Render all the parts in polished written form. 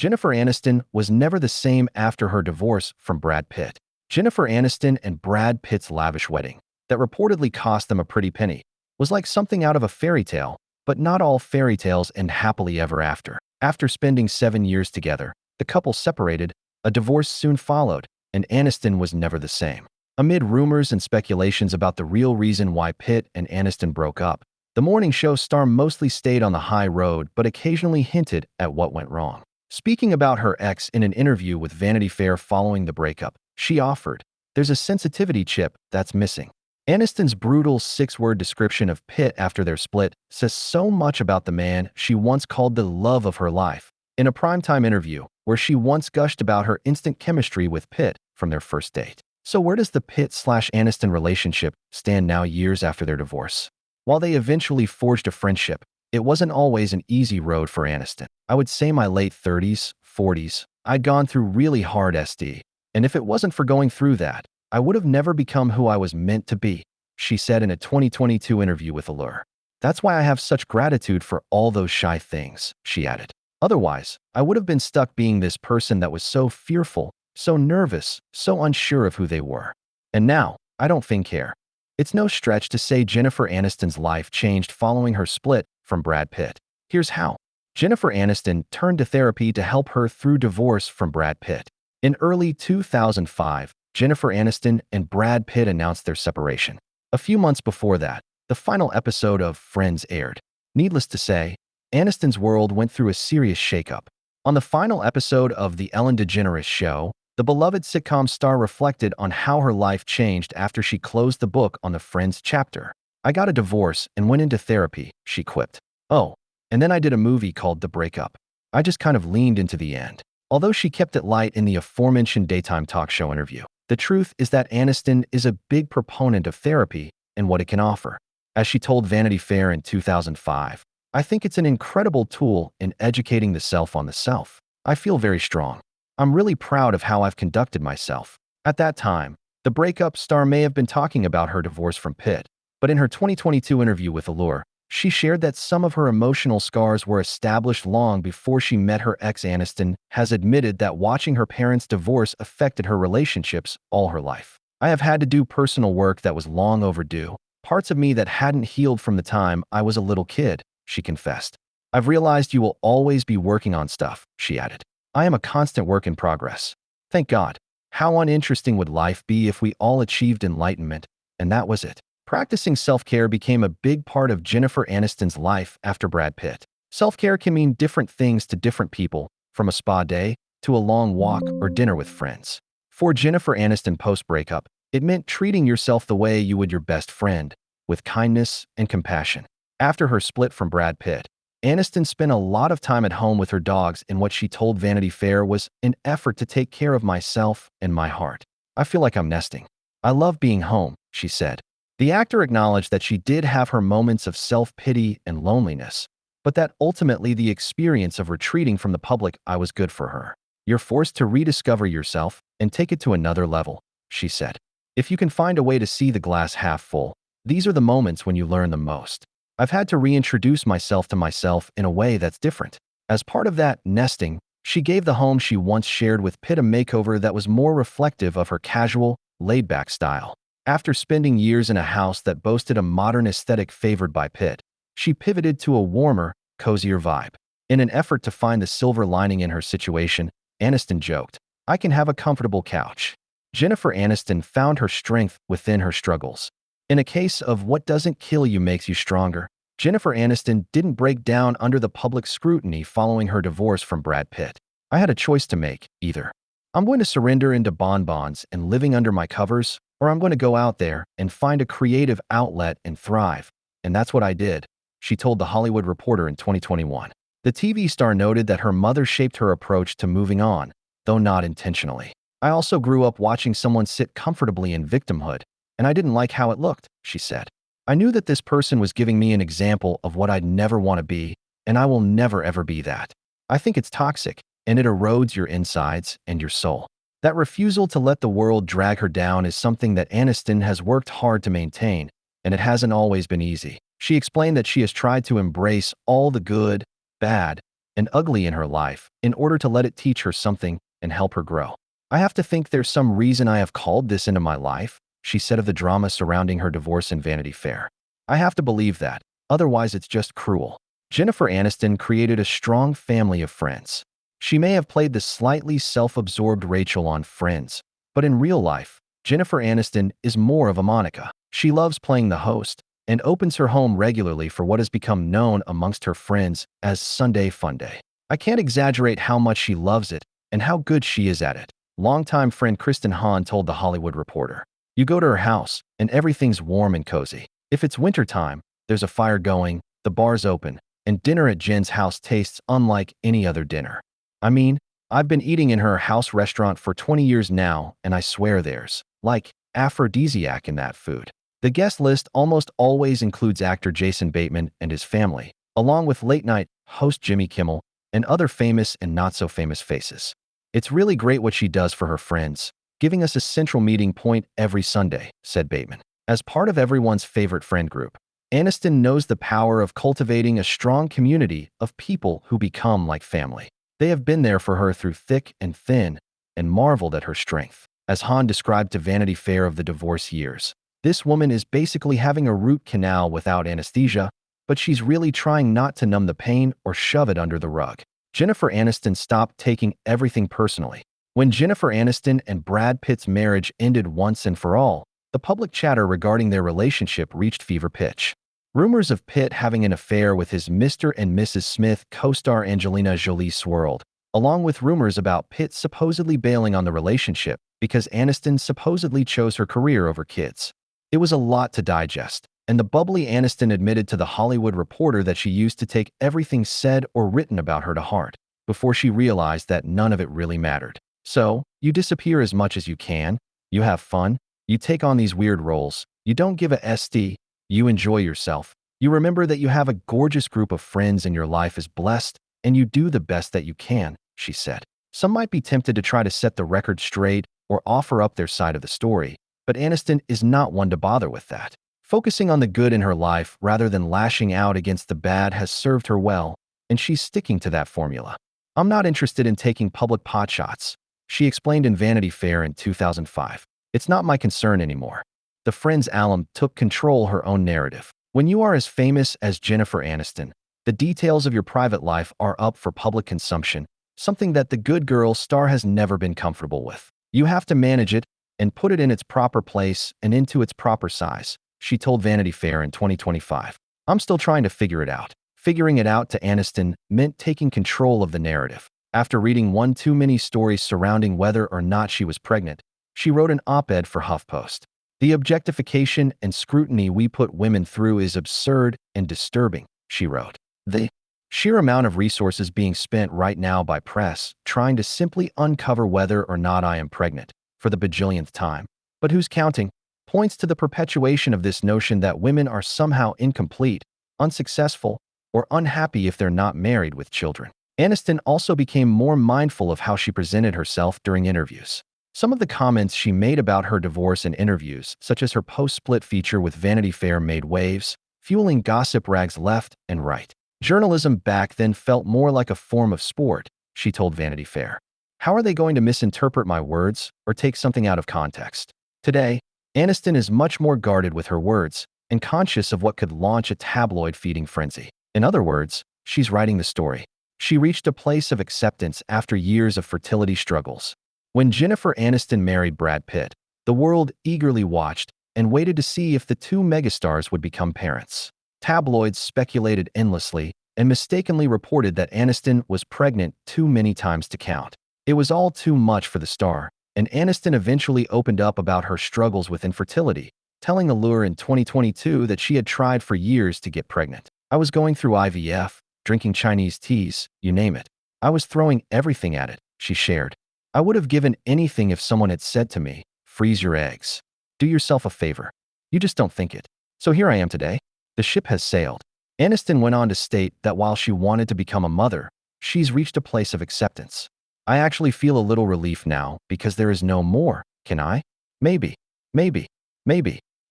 Jennifer Aniston was never the same after her divorce from Brad Pitt. Jennifer Aniston and Brad Pitt's lavish wedding, that reportedly cost them a pretty penny, was like something out of a fairy tale, but not all fairy tales end happily ever after. After spending 7 years together, the couple separated, a divorce soon followed, and Aniston was never the same. Amid rumors and speculations about the real reason why Pitt and Aniston broke up, the morning show star mostly stayed on the high road but occasionally hinted at what went wrong. Speaking about her ex in an interview with Vanity Fair following the breakup, she offered, "There's a sensitivity chip that's missing." Aniston's brutal 6-word description of Pitt after their split says so much about the man she once called the love of her life. In a primetime interview, where she once gushed about her instant chemistry with Pitt from their first date. So where does the Pitt/Aniston relationship stand now years after their divorce? While they eventually forged a friendship, it wasn't always an easy road for Aniston. "I would say my late 30s, 40s, I'd gone through really hard SD. And if it wasn't for going through that, I would have never become who I was meant to be," she said in a 2022 interview with Allure. "That's why I have such gratitude for all those shy things," she added. "Otherwise, I would have been stuck being this person that was so fearful, so nervous, so unsure of who they were. And now, I don't think care." It's no stretch to say Jennifer Aniston's life changed following her split from Brad Pitt. Here's how. Jennifer Aniston turned to therapy to help her through divorce from Brad Pitt. In early 2005, Jennifer Aniston and Brad Pitt announced their separation. A few months before that, the final episode of Friends aired. Needless to say, Aniston's world went through a serious shakeup. On the final episode of The Ellen DeGeneres Show, the beloved sitcom star reflected on how her life changed after she closed the book on the Friends chapter. "I got a divorce and went into therapy," she quipped. "Oh, and then I did a movie called The Breakup. I just kind of leaned into the end." Although she kept it light in the aforementioned daytime talk show interview, the truth is that Aniston is a big proponent of therapy and what it can offer. As she told Vanity Fair in 2005, "I think it's an incredible tool in educating the self on the self. I feel very strong. I'm really proud of how I've conducted myself." At that time, the breakup star may have been talking about her divorce from Pitt, but in her 2022 interview with Allure, she shared that some of her emotional scars were established long before she met her ex. Aniston has admitted that watching her parents' divorce affected her relationships all her life. "I have had to do personal work that was long overdue, parts of me that hadn't healed from the time I was a little kid," she confessed. "I've realized you will always be working on stuff," she added. "I am a constant work in progress. Thank God. How uninteresting would life be if we all achieved enlightenment?" And that was it. Practicing self-care became a big part of Jennifer Aniston's life after Brad Pitt. Self-care can mean different things to different people, from a spa day to a long walk or dinner with friends. For Jennifer Aniston post-breakup, it meant treating yourself the way you would your best friend, with kindness and compassion. After her split from Brad Pitt, Aniston spent a lot of time at home with her dogs in what she told Vanity Fair was an effort to take care of myself and my heart. "I feel like I'm nesting. I love being home," she said. The actor acknowledged that she did have her moments of self-pity and loneliness, but that ultimately the experience of retreating from the public eye was good for her. "You're forced to rediscover yourself and take it to another level," she said. "If you can find a way to see the glass half full, these are the moments when you learn the most. I've had to reintroduce myself to myself in a way that's different." As part of that nesting, she gave the home she once shared with Pitt a makeover that was more reflective of her casual, laid-back style. After spending years in a house that boasted a modern aesthetic favored by Pitt, she pivoted to a warmer, cozier vibe. In an effort to find the silver lining in her situation, Aniston joked, "I can have a comfortable couch." Jennifer Aniston found her strength within her struggles. In a case of what doesn't kill you makes you stronger, Jennifer Aniston didn't break down under the public scrutiny following her divorce from Brad Pitt. "I had a choice to make, either. I'm going to surrender into bonbons and living under my covers, or I'm going to go out there and find a creative outlet and thrive. And that's what I did," she told The Hollywood Reporter in 2021. The TV star noted that her mother shaped her approach to moving on, though not intentionally. "I also grew up watching someone sit comfortably in victimhood, and I didn't like how it looked," she said. "I knew that this person was giving me an example of what I'd never want to be, and I will never ever be that. I think it's toxic, and it erodes your insides and your soul." That refusal to let the world drag her down is something that Aniston has worked hard to maintain, and it hasn't always been easy. She explained that she has tried to embrace all the good, bad, and ugly in her life in order to let it teach her something and help her grow. I have to think there's some reason I have called this into my life, she said of the drama surrounding her divorce in Vanity Fair. I have to believe that, otherwise it's just cruel. Jennifer Aniston created a strong family of friends. She may have played the slightly self-absorbed Rachel on Friends, but in real life, Jennifer Aniston is more of a Monica. She loves playing the host and opens her home regularly for what has become known amongst her friends as Sunday Funday. I can't exaggerate how much she loves it and how good she is at it. Longtime friend Kristen Hahn told The Hollywood Reporter. You go to her house, and everything's warm and cozy. If it's wintertime, there's a fire going, the bar's open, and dinner at Jen's house tastes unlike any other dinner. I mean, I've been eating in her house restaurant for 20 years now, and I swear there's, like, aphrodisiac in that food. The guest list almost always includes actor Jason Bateman and his family, along with late-night host Jimmy Kimmel and other famous and not-so-famous faces. It's really great what she does for her friends, giving us a central meeting point every Sunday, said Bateman. As part of everyone's favorite friend group, Aniston knows the power of cultivating a strong community of people who become like family. They have been there for her through thick and thin and marveled at her strength. As Hahn described to Vanity Fair of the divorce years, this woman is basically having a root canal without anesthesia, but she's really trying not to numb the pain or shove it under the rug. Jennifer Aniston stopped taking everything personally. When Jennifer Aniston and Brad Pitt's marriage ended once and for all, the public chatter regarding their relationship reached fever pitch. Rumors of Pitt having an affair with his Mr. and Mrs. Smith co-star Angelina Jolie swirled, along with rumors about Pitt supposedly bailing on the relationship because Aniston supposedly chose her career over kids. It was a lot to digest, and the bubbly Aniston admitted to The Hollywood Reporter that she used to take everything said or written about her to heart, before she realized that none of it really mattered. So, you disappear as much as you can, you have fun, you take on these weird roles, you don't give a ST, you enjoy yourself, you remember that you have a gorgeous group of friends and your life is blessed, and you do the best that you can, she said. Some might be tempted to try to set the record straight or offer up their side of the story, but Aniston is not one to bother with that. Focusing on the good in her life rather than lashing out against the bad has served her well, and she's sticking to that formula. I'm not interested in taking public potshots, she explained in Vanity Fair in 2005. It's not my concern anymore. The Friends alum took control her own narrative. When you are as famous as Jennifer Aniston, the details of your private life are up for public consumption, something that the Good Girl star has never been comfortable with. You have to manage it and put it in its proper place and into its proper size, she told Vanity Fair in 2025. I'm still trying to figure it out. Figuring it out to Aniston meant taking control of the narrative. After reading one too many stories surrounding whether or not she was pregnant, she wrote an op-ed for HuffPost. The objectification and scrutiny we put women through is absurd and disturbing, she wrote. The sheer amount of resources being spent right now by press trying to simply uncover whether or not I am pregnant, for the bajillionth time, but who's counting, points to the perpetuation of this notion that women are somehow incomplete, unsuccessful, or unhappy if they're not married with children. Aniston also became more mindful of how she presented herself during interviews. Some of the comments she made about her divorce in interviews, such as her post-split feature with Vanity Fair, made waves, fueling gossip rags left and right. Journalism back then felt more like a form of sport, she told Vanity Fair. How are they going to misinterpret my words or take something out of context? Today, Aniston is much more guarded with her words and conscious of what could launch a tabloid-feeding frenzy. In other words, she's writing the story. She reached a place of acceptance after years of fertility struggles. When Jennifer Aniston married Brad Pitt, the world eagerly watched and waited to see if the two megastars would become parents. Tabloids speculated endlessly and mistakenly reported that Aniston was pregnant too many times to count. It was all too much for the star, and Aniston eventually opened up about her struggles with infertility, telling Allure in 2022 that she had tried for years to get pregnant. I was going through IVF, drinking Chinese teas, you name it. I was throwing everything at it, she shared. I would have given anything if someone had said to me, freeze your eggs. Do yourself a favor. You just don't think it. So here I am today. The ship has sailed. Aniston went on to state that while she wanted to become a mother, she's reached a place of acceptance. I actually feel a little relief now because there is no more, can I? Maybe. Maybe.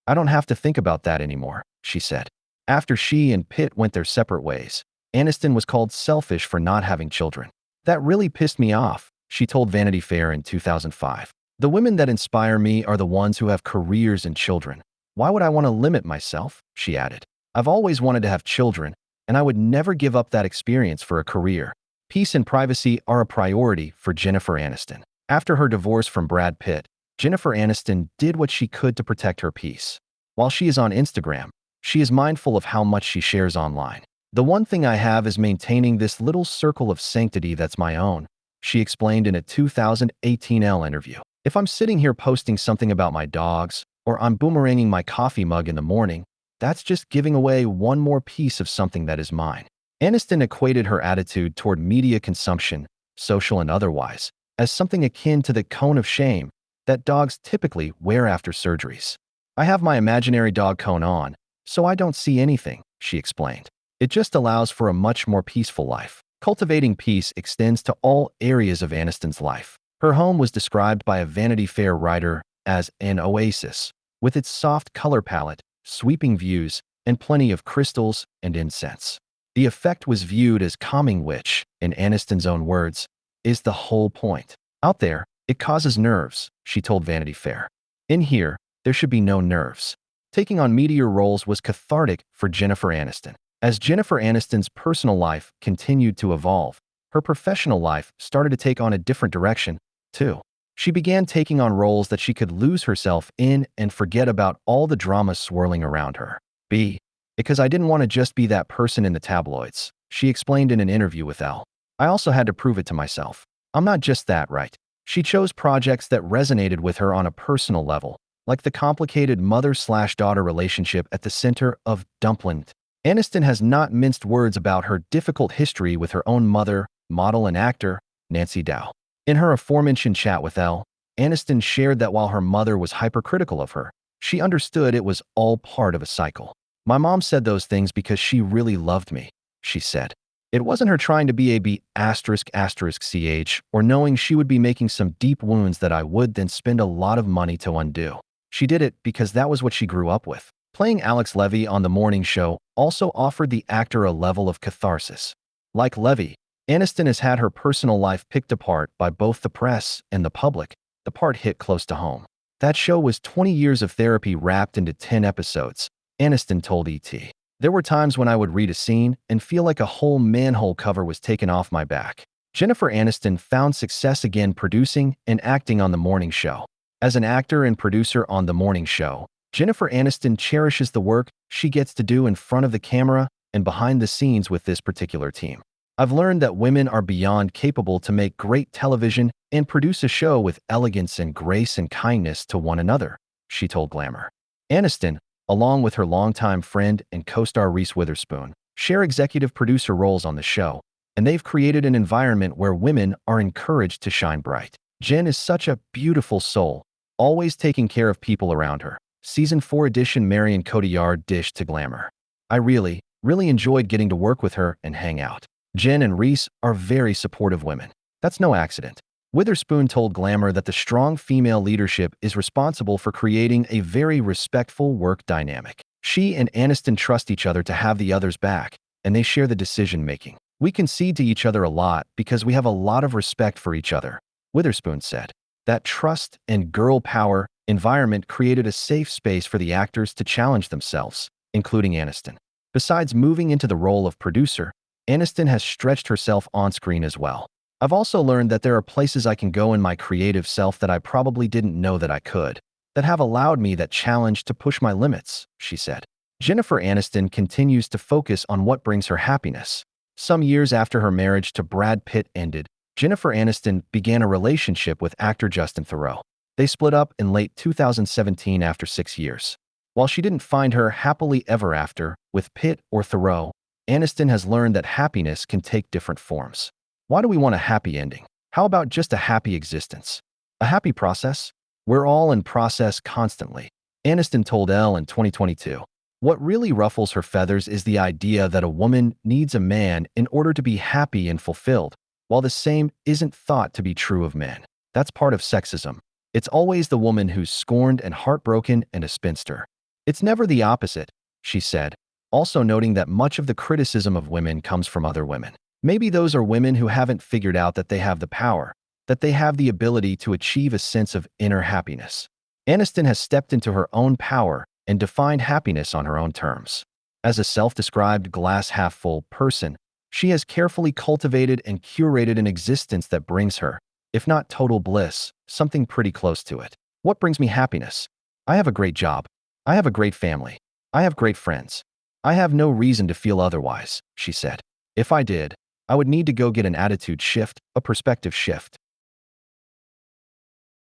I don't have to think about that anymore, she said. After she and Pitt went their separate ways, Aniston was called selfish for not having children. That really pissed me off, she told Vanity Fair in 2005. The women that inspire me are the ones who have careers and children. Why would I want to limit myself? She added. I've always wanted to have children, and I would never give up that experience for a career. Peace and privacy are a priority for Jennifer Aniston. After her divorce from Brad Pitt, Jennifer Aniston did what she could to protect her peace. While she is on Instagram, she is mindful of how much she shares online. The one thing I have is maintaining this little circle of sanctity that's my own, she explained in a 2018 Elle interview. If I'm sitting here posting something about my dogs, or I'm boomeranging my coffee mug in the morning, that's just giving away one more piece of something that is mine. Aniston equated her attitude toward media consumption, social and otherwise, as something akin to the cone of shame that dogs typically wear after surgeries. I have my imaginary dog cone on, so I don't see anything, she explained. It just allows for a much more peaceful life. Cultivating peace extends to all areas of Aniston's life. Her home was described by a Vanity Fair writer as an oasis, with its soft color palette, sweeping views, and plenty of crystals and incense. The effect was viewed as calming, which, in Aniston's own words, is the whole point. Out there, it causes nerves, she told Vanity Fair. In here, there should be no nerves. Taking on media roles was cathartic for Jennifer Aniston. As Jennifer Aniston's personal life continued to evolve, her professional life started to take on a different direction, too. She began taking on roles that she could lose herself in and forget about all the drama swirling around her. Because I didn't want to just be that person in the tabloids, she explained in an interview with Elle. I also had to prove it to myself. I'm not just that, right? She chose projects that resonated with her on a personal level, like the complicated mother-slash-daughter relationship at the center of Untold. Aniston has not minced words about her difficult history with her own mother, model and actor, Nancy Dow. In her aforementioned chat with Elle, Aniston shared that while her mother was hypercritical of her, she understood it was all part of a cycle. My mom said those things because she really loved me, she said. It wasn't her trying to be a ***ch or knowing she would be making some deep wounds that I would then spend a lot of money to undo. She did it because that was what she grew up with. Playing Alex Levy on The Morning Show also offered the actor a level of catharsis. Like Levy, Aniston has had her personal life picked apart by both the press and the public. The part hit close to home. That show was 20 years of therapy wrapped into 10 episodes, Aniston told ET. There were times when I would read a scene and feel like a whole manhole cover was taken off my back. Jennifer Aniston found success again producing and acting on The Morning Show. As an actor and producer on The Morning Show, Jennifer Aniston cherishes the work she gets to do in front of the camera and behind the scenes with this particular team. I've learned that women are beyond capable to make great television and produce a show with elegance and grace and kindness to one another, she told Glamour. Aniston, along with her longtime friend and co-star Reese Witherspoon, share executive producer roles on the show, and they've created an environment where women are encouraged to shine bright. Jen is such a beautiful soul, always taking care of people around her. Season 4 edition Marion Cotillard dished to Glamour. I really enjoyed getting to work with her and hang out. Jen and Reese are very supportive women. That's no accident. Witherspoon told Glamour that the strong female leadership is responsible for creating a very respectful work dynamic. She and Aniston trust each other to have the other's back, and they share the decision-making. We concede to each other a lot because we have a lot of respect for each other, Witherspoon said. That trust and girl power environment created a safe space for the actors to challenge themselves, including Aniston. Besides moving into the role of producer, Aniston has stretched herself on screen as well. I've also learned that there are places I can go in my creative self that I probably didn't know that I could, that have allowed me that challenge to push my limits, she said. Jennifer Aniston continues to focus on what brings her happiness. Some years after her marriage to Brad Pitt ended, Jennifer Aniston began a relationship with actor Justin Theroux. They split up in late 2017 after 6 years. While she didn't find her happily ever after with Pitt or Theroux, Aniston has learned that happiness can take different forms. Why do we want a happy ending? How about just a happy existence? A happy process? We're all in process constantly, Aniston told Elle in 2022. What really ruffles her feathers is the idea that a woman needs a man in order to be happy and fulfilled, while the same isn't thought to be true of men. That's part of sexism. It's always the woman who's scorned and heartbroken and a spinster. It's never the opposite, she said. also noting that much of the criticism of women comes from other women. Maybe those are women who haven't figured out that they have the power, that they have the ability to achieve a sense of inner happiness. Aniston has stepped into her own power and defined happiness on her own terms. As a self-described glass-half-full person, she has carefully cultivated and curated an existence that brings her, if not total bliss, something pretty close to it. What brings me happiness? I have a great job. I have a great family. I have great friends. I have no reason to feel otherwise, she said. If I did, I would need to go get an attitude shift, a perspective shift.